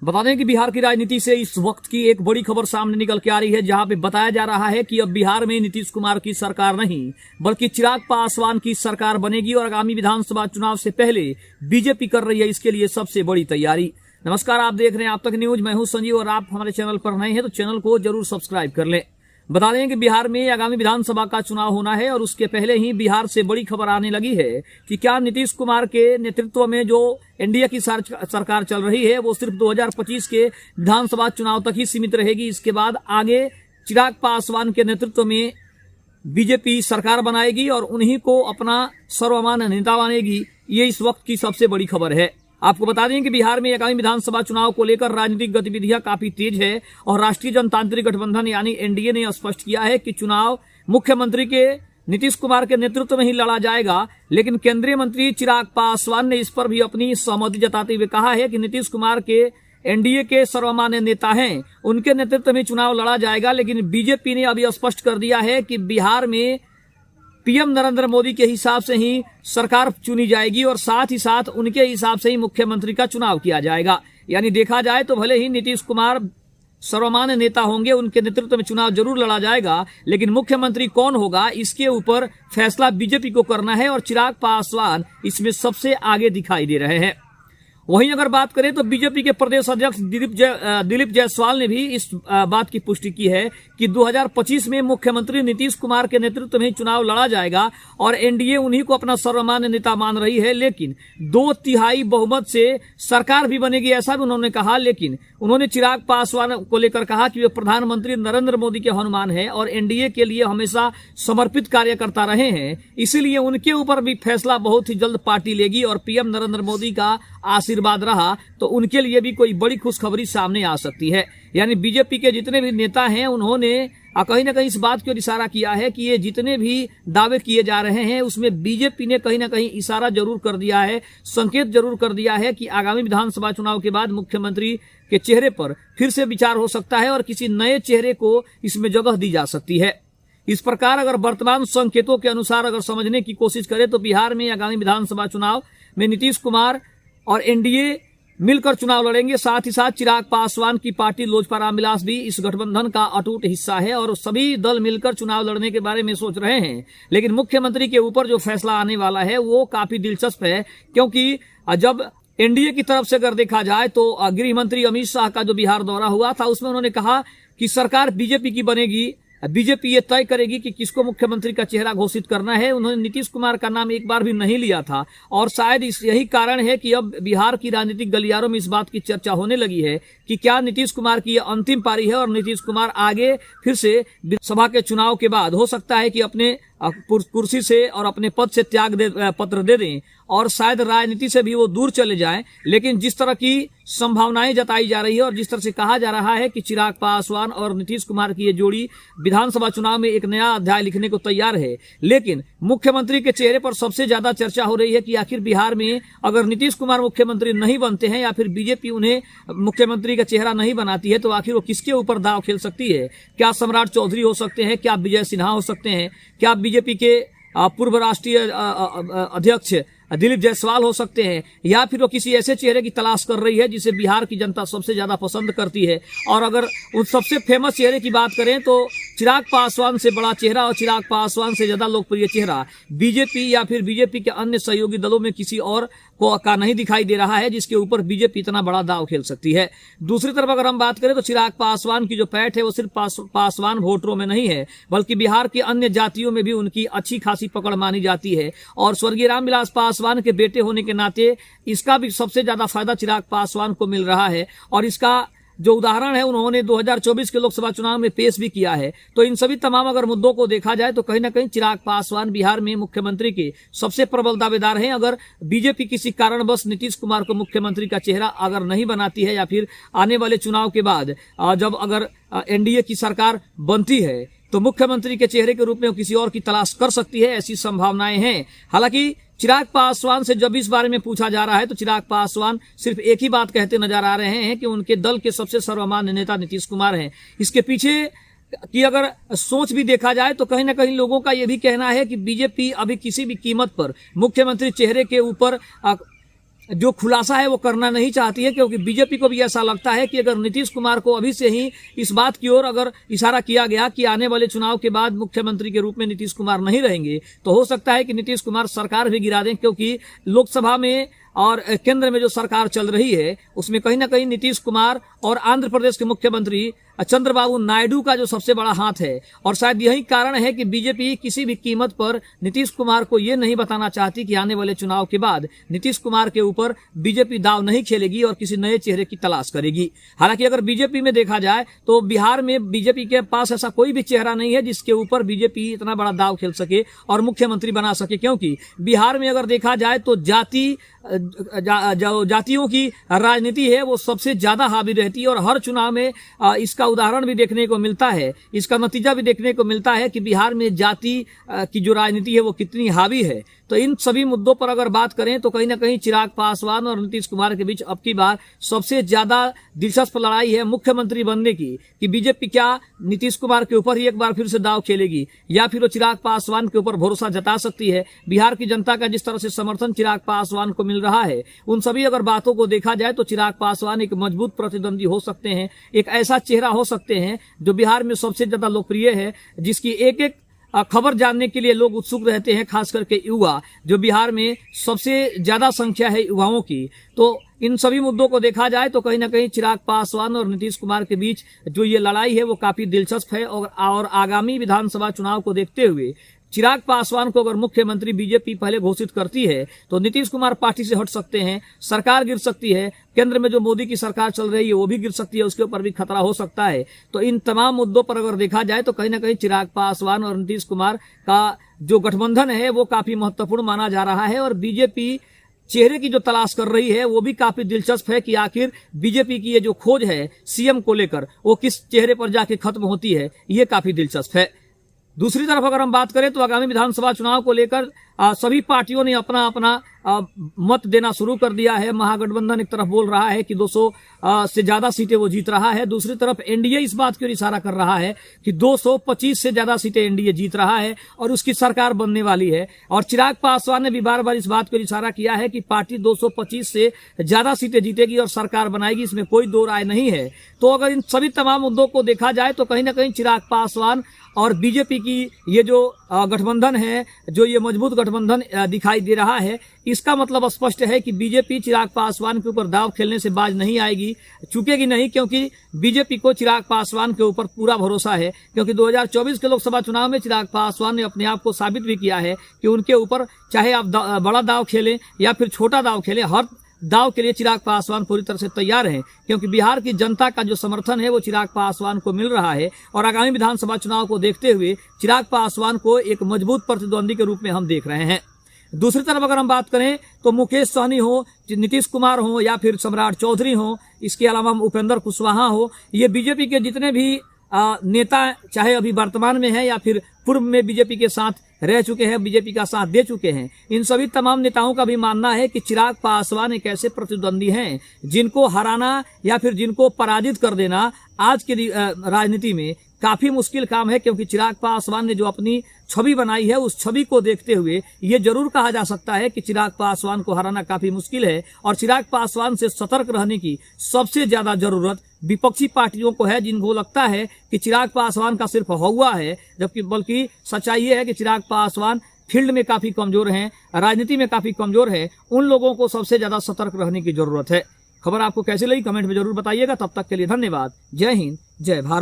बता दें कि बिहार की राजनीति से इस वक्त की एक बड़ी खबर सामने निकल के आ रही है, जहां पे बताया जा रहा है कि अब बिहार में नीतीश कुमार की सरकार नहीं बल्कि चिराग पासवान की सरकार बनेगी और आगामी विधानसभा चुनाव से पहले बीजेपी कर रही है इसके लिए सबसे बड़ी तैयारी। नमस्कार, आप देख रहे हैं आप तक न्यूज। मैं हूं संजीव और आप हमारे चैनल पर नए हैं तो चैनल को जरूर सब्सक्राइब कर लें। बता दें कि बिहार में आगामी विधानसभा का चुनाव होना है और उसके पहले ही बिहार से बड़ी खबर आने लगी है कि क्या नीतीश कुमार के नेतृत्व में जो एनडीए की सरकार चल रही है वो सिर्फ 2025 के विधानसभा चुनाव तक ही सीमित रहेगी। इसके बाद आगे चिराग पासवान के नेतृत्व में बीजेपी सरकार बनाएगी और उन्हीं को अपना सर्वमान्य नेता मानेगी। ये इस वक्त की सबसे बड़ी खबर है। आपको बता दें कि बिहार में आगामी विधानसभा चुनाव को लेकर राजनीतिक गतिविधियां काफी तेज है और राष्ट्रीय जनतांत्रिक गठबंधन यानी एनडीए ने स्पष्ट किया है कि चुनाव मुख्यमंत्री के नीतीश कुमार के नेतृत्व में ही लड़ा जाएगा। लेकिन केंद्रीय मंत्री चिराग पासवान ने इस पर भी अपनी सहमति जताते हुए कहा है कि नीतीश कुमार के एनडीए के सर्वमान्य नेता हैं, उनके नेतृत्व में चुनाव लड़ा जाएगा। लेकिन बीजेपी ने अभी स्पष्ट कर दिया है कि बिहार में पीएम नरेंद्र मोदी के हिसाब से ही सरकार चुनी जाएगी और साथ ही साथ उनके हिसाब से ही मुख्यमंत्री का चुनाव किया जाएगा। यानी देखा जाए तो भले ही नीतीश कुमार सर्वमान्य नेता होंगे, उनके नेतृत्व में चुनाव जरूर लड़ा जाएगा, लेकिन मुख्यमंत्री कौन होगा इसके ऊपर फैसला बीजेपी को करना है और चिराग पासवान इसमें सबसे आगे दिखाई दे रहे हैं। वहीं अगर बात करें तो बीजेपी के प्रदेश अध्यक्ष दिलीप जायसवाल ने भी इस बात की पुष्टि की है कि 2025 में मुख्यमंत्री नीतीश कुमार के नेतृत्व में चुनाव लड़ा जाएगा और एनडीए उन्हीं को अपना सर्वमान्य नेता मान रही है। लेकिन 2/3 बहुमत से सरकार भी बनेगी, ऐसा भी उन्होंने कहा। लेकिन उन्होंने चिराग पासवान को लेकर कहा कि वे प्रधानमंत्री नरेंद्र मोदी के हनुमान हैं और एनडीए के लिए हमेशा समर्पित कार्यकर्ता रहे हैं, इसीलिए उनके ऊपर भी फैसला बहुत ही जल्द पार्टी लेगी और पीएम नरेंद्र मोदी का आशीर्वाद रहा तो उनके लिए भी कोई बड़ी खुशखबरी सामने आ सकती है। यानी बीजेपी के जितने भी नेता हैं उन्होंने कहीं ना कहीं इस बात की ओर इशारा किया है कि ये जितने भी दावे किए जा रहे हैं उसमें बीजेपी ने कहीं ना कहीं इशारा जरूर कर दिया है, संकेत जरूर कर दिया है कि आगामी विधानसभा चुनाव के बाद मुख्यमंत्री के चेहरे पर फिर से विचार हो सकता है और किसी नए चेहरे को इसमें जगह दी जा सकती है। इस प्रकार अगर वर्तमान संकेतों के अनुसार अगर समझने की कोशिश करें तो बिहार में आगामी विधानसभा चुनाव में नीतीश कुमार और एनडीए मिलकर चुनाव लड़ेंगे। साथ ही साथ चिराग पासवान की पार्टी लोजपा रामविलास भी इस गठबंधन का अटूट हिस्सा है और सभी दल मिलकर चुनाव लड़ने के बारे में सोच रहे हैं। लेकिन मुख्यमंत्री के ऊपर जो फैसला आने वाला है वो काफी दिलचस्प है, क्योंकि जब एनडीए की तरफ से अगर देखा जाए तो गृह मंत्री अमित शाह का जो बिहार दौरा हुआ था उसमें उन्होंने कहा कि सरकार बीजेपी की बनेगी, बीजेपी ये तय करेगी कि किसको मुख्यमंत्री का चेहरा घोषित करना है। उन्होंने नीतीश कुमार का नाम एक बार भी नहीं लिया था और शायद यही कारण है कि अब बिहार की राजनीतिक गलियारों में इस बात की चर्चा होने लगी है कि क्या नीतीश कुमार की यह अंतिम पारी है और नीतीश कुमार आगे फिर से सभा के चुनाव के बाद हो सकता है कि अपने कुर्सी से और अपने पद से पत्र दे दें और शायद राजनीति से भी वो दूर चले जाएं। लेकिन जिस तरह की संभावनाएं जताई जा रही है और जिस तरह से कहा जा रहा है कि चिराग पासवान और नीतीश कुमार की ये जोड़ी विधानसभा चुनाव में एक नया अध्याय लिखने को तैयार है। लेकिन मुख्यमंत्री के चेहरे पर सबसे ज्यादा चर्चा हो रही है कि आखिर बिहार में अगर नीतीश कुमार मुख्यमंत्री नहीं बनते हैं या फिर बीजेपी उन्हें मुख्यमंत्री का चेहरा नहीं बनाती है तो आखिर वो किसके ऊपर दांव खेल सकती है। क्या सम्राट चौधरी हो सकते हैं, क्या विजय सिन्हा हो सकते हैं, क्या बीजेपी के पूर्व राष्ट्रीय अध्यक्ष दिलीप जायसवाल हो सकते हैं, या फिर वो किसी ऐसे चेहरे की तलाश कर रही है जिसे बिहार की जनता सबसे ज्यादा पसंद करती है। और अगर उन सबसे फेमस चेहरे की बात करें तो चिराग पासवान से बड़ा चेहरा और चिराग पासवान से ज्यादा लोकप्रिय चेहरा बीजेपी या फिर बीजेपी के अन्य सहयोगी दलों में किसी और का नहीं दिखाई दे रहा है जिसके ऊपर बीजेपी इतना बड़ा दांव खेल सकती है। दूसरी तरफ अगर हम बात करें तो चिराग पासवान की जो पैठ है वो सिर्फ पासवान वोटरों में नहीं है बल्कि बिहार की अन्य जातियों में भी उनकी अच्छी खासी पकड़ मानी जाती है और स्वर्गीय रामविलास पासवान के बेटे होने के नाते इसका भी सबसे ज्यादा फायदा चिराग पासवान को मिल रहा है। और इसका जो उदाहरण है उन्होंने 2024 के लोकसभा चुनाव में पेश भी किया है। तो इन सभी तमाम अगर मुद्दों को देखा जाए तो कहीं ना कहीं चिराग पासवान बिहार में मुख्यमंत्री के सबसे प्रबल दावेदार हैं। अगर बीजेपी किसी कारणवश नीतीश कुमार को मुख्यमंत्री का चेहरा अगर नहीं बनाती है या फिर आने वाले चुनाव के बाद जब अगर एनडीए की सरकार बनती है तो मुख्यमंत्री के चेहरे के रूप में किसी और की तलाश कर सकती है, ऐसी संभावनाएं हैं। हालांकि चिराग पासवान से जब इस बारे में पूछा जा रहा है तो चिराग पासवान सिर्फ एक ही बात कहते नजर आ रहे हैं कि उनके दल के सबसे सर्वमान्य नेता नीतीश कुमार हैं। इसके पीछे की अगर सोच भी देखा जाए तो कहीं ना कहीं लोगों का यह भी कहना है कि बीजेपी अभी किसी भी कीमत पर मुख्यमंत्री चेहरे के ऊपर जो खुलासा है वो करना नहीं चाहती है, क्योंकि बीजेपी को भी ऐसा लगता है कि अगर नीतीश कुमार को अभी से ही इस बात की ओर अगर इशारा किया गया कि आने वाले चुनाव के बाद मुख्यमंत्री के रूप में नीतीश कुमार नहीं रहेंगे, तो हो सकता है कि नीतीश कुमार सरकार भी गिरा दें, क्योंकि लोकसभा में और केंद्र में जो सरकार चल रही है उसमें कहीं ना कहीं नीतीश कुमार और आंध्र प्रदेश के मुख्यमंत्री चंद्रबाबू नायडू का जो सबसे बड़ा हाथ है। और शायद यही कारण है कि बीजेपी किसी भी कीमत पर नीतीश कुमार को ये नहीं बताना चाहती कि आने वाले चुनाव के बाद नीतीश कुमार के ऊपर बीजेपी दाव नहीं खेलेगी और किसी नए चेहरे की तलाश करेगी। हालांकि अगर बीजेपी में देखा जाए तो बिहार में बीजेपी के पास ऐसा कोई भी चेहरा नहीं है जिसके ऊपर बीजेपी इतना बड़ा दाव खेल सके और मुख्यमंत्री बना सके, क्योंकि बिहार में अगर देखा जाए तो जातियों की राजनीति है वो सबसे ज्यादा हावी रहती है। और हर चुनाव में इसका उदाहरण भी देखने को मिलता है, इसका नतीजा भी देखने को मिलता है कि बिहार में जाति की जो राजनीति है वो कितनी हावी है। तो इन सभी मुद्दों पर अगर बात करें तो कहीं ना कहीं चिराग पासवान और नीतीश कुमार के बीच अब की बार सबसे ज्यादा दिलचस्प लड़ाई है मुख्यमंत्री बनने की, कि बीजेपी क्या नीतीश कुमार के ऊपर ही एक बार फिर से दाव खेलेगी या फिर वो चिराग पासवान के ऊपर भरोसा जता सकती है। बिहार की जनता का जिस तरह से समर्थन चिराग पासवान को मिल रहा है, उन सभी अगर बातों को देखा जाए तो चिराग पासवान एक मजबूत प्रतिद्वंदी हो सकते हैं, एक ऐसा चेहरा हो सकते हैं जो बिहार में सबसे ज्यादा लोकप्रिय है, जिसकी एक एक खबर जानने के लिए लोग उत्सुक रहते हैं, खास करके युवा, जो बिहार में सबसे ज्यादा संख्या है युवाओं की। तो इन सभी मुद्दों को देखा जाए तो कहीं ना कहीं चिराग पासवान और नीतीश कुमार के बीच जो ये लड़ाई है वो काफी दिलचस्प है। और आगामी विधानसभा चुनाव को देखते हुए चिराग पासवान को अगर मुख्यमंत्री बीजेपी पहले घोषित करती है तो नीतीश कुमार पार्टी से हट सकते हैं, सरकार गिर सकती है, केंद्र में जो मोदी की सरकार चल रही है वो भी गिर सकती है, उसके ऊपर भी खतरा हो सकता है। तो इन तमाम मुद्दों पर अगर देखा जाए तो कहीं ना कहीं चिराग पासवान और नीतीश कुमार का जो गठबंधन है वो काफी महत्वपूर्ण माना जा रहा है। और बीजेपी चेहरे की जो तलाश कर रही है वो भी काफी दिलचस्प है कि आखिर बीजेपी की ये जो खोज है सीएम को लेकर वो किस चेहरे पर जाके खत्म होती है, ये काफी दिलचस्प है। दूसरी तरफ अगर हम बात करें तो आगामी विधानसभा चुनाव को लेकर सभी पार्टियों ने अपना अपना मत देना शुरू कर दिया है। महागठबंधन एक तरफ बोल रहा है कि 200 से ज्यादा सीटें वो जीत रहा है, दूसरी तरफ एनडीए इस बात की ओर इशारा कर रहा है कि 225 से ज्यादा सीटें एनडीए जीत रहा है और उसकी सरकार बनने वाली है। और चिराग पासवान ने भी बार बार इस बात को इशारा किया है कि पार्टी 225 से ज्यादा सीटें जीतेगी और सरकार बनाएगी, इसमें कोई दो राय नहीं है। तो अगर इन सभी तमाम मुद्दों को देखा जाए तो कहीं ना कहीं चिराग पासवान और बीजेपी की ये जो गठबंधन है, जो ये मजबूत गठबंधन दिखाई दे रहा है, इसका मतलब स्पष्ट है कि बीजेपी चिराग पासवान के ऊपर दाव खेलने से बाज नहीं आएगी, चूकेगी नहीं, क्योंकि बीजेपी को चिराग पासवान के ऊपर पूरा भरोसा है। क्योंकि 2024 के लोकसभा चुनाव में चिराग पासवान ने अपने आप को साबित भी किया है कि उनके ऊपर चाहे आप बड़ा दाव खेलें या फिर छोटा दाव खेलें, हर दाव के लिए चिराग पासवान पूरी तरह से तैयार हैं, क्योंकि बिहार की जनता का जो समर्थन है वो चिराग पासवान को मिल रहा है। और आगामी विधानसभा चुनाव को देखते हुए चिराग पासवान को एक मजबूत प्रतिद्वंदी के रूप में हम देख रहे हैं। दूसरी तरफ अगर हम बात करें तो मुकेश सहनी हो, नीतीश कुमार हो या फिर सम्राट चौधरी हो, इसके अलावा उपेंद्र कुशवाहा हो, ये बीजेपी के जितने भी नेता चाहे अभी वर्तमान में है या फिर पूर्व में बीजेपी के साथ रह चुके हैं, बीजेपी का साथ दे चुके हैं, इन सभी तमाम नेताओं का भी मानना है कि चिराग पासवान एक ऐसे प्रतिद्वंदी हैं जिनको हराना या फिर जिनको पराजित कर देना आज की राजनीति में काफी मुश्किल काम है। क्योंकि चिराग पासवान ने जो अपनी छवि बनाई है उस छवि को देखते हुए ये जरूर कहा जा सकता है कि चिराग पासवान को हराना काफी मुश्किल है। और चिराग पासवान से सतर्क रहने की सबसे ज्यादा जरूरत विपक्षी पार्टियों को है, जिनको लगता है कि चिराग पासवान का सिर्फ हौवा है, जबकि बल्कि सच्चाई ये है कि चिराग पासवान फील्ड में काफी कमजोर हैं, राजनीति में काफी कमजोर है। उन लोगों को सबसे ज्यादा सतर्क रहने की जरूरत है। खबर आपको कैसी लगी कमेंट में जरूर बताइएगा। तब तक के लिए धन्यवाद। जय हिंद, जय भारत।